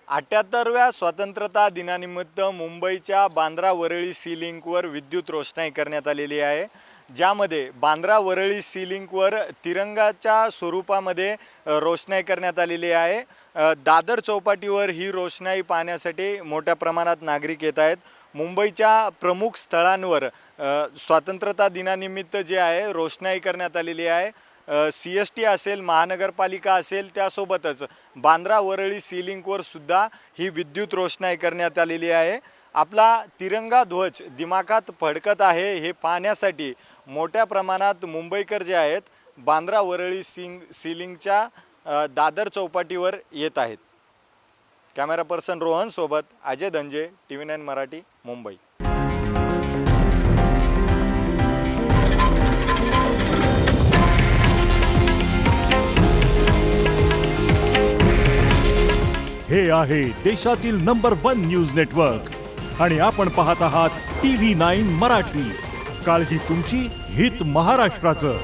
78व्या स्वातंत्र्यता दिनानिमित्त मुंबईच्या बांद्रा वरळी सी लिंकवर विद्युत रोषणाई करण्यात आलेली आहे, ज्यामध्ये बांद्रा वरळी सी लिंकवर तिरंगाच्या स्वरूपामध्ये रोषणाई करण्यात आलेली आहे। दादर चौपाटीवर ही रोषणाई पाहण्यासाठी मोठ्या प्रमाणात नागरिक येत आहेत। मुंबईच्या प्रमुख स्थळांवर स्वातंत्र्यता दिनानिमित्त जे आहे रोषणाई करण्यात आलेली आहे। CST असेल, महानगरपालिका असेल, त्यासोबतच बांद्रा वरळी सी लिंकवर सुद्धा ही विद्युत रोषणाई करण्यात आलेली आहे। आपला तिरंगा ध्वज दिमाखात फडकत आहे हे पाहण्यासाठी मोठ्या प्रमाणात मुंबईकर जे आहेत बांद्रा वरळी सी लिंकच्या दादर चौपाटीवर येत आहेत। कॅमेरा पर्सन रोहन सोबत अजय धंजे, TV9 मराठी, मुंबई। हे आहे देशातील नंबर 1 न्यूज नेटवर्क आणि आपण पाहत आहात TV9 मराठी। काळजी तुमची, हित महाराष्ट्राचं।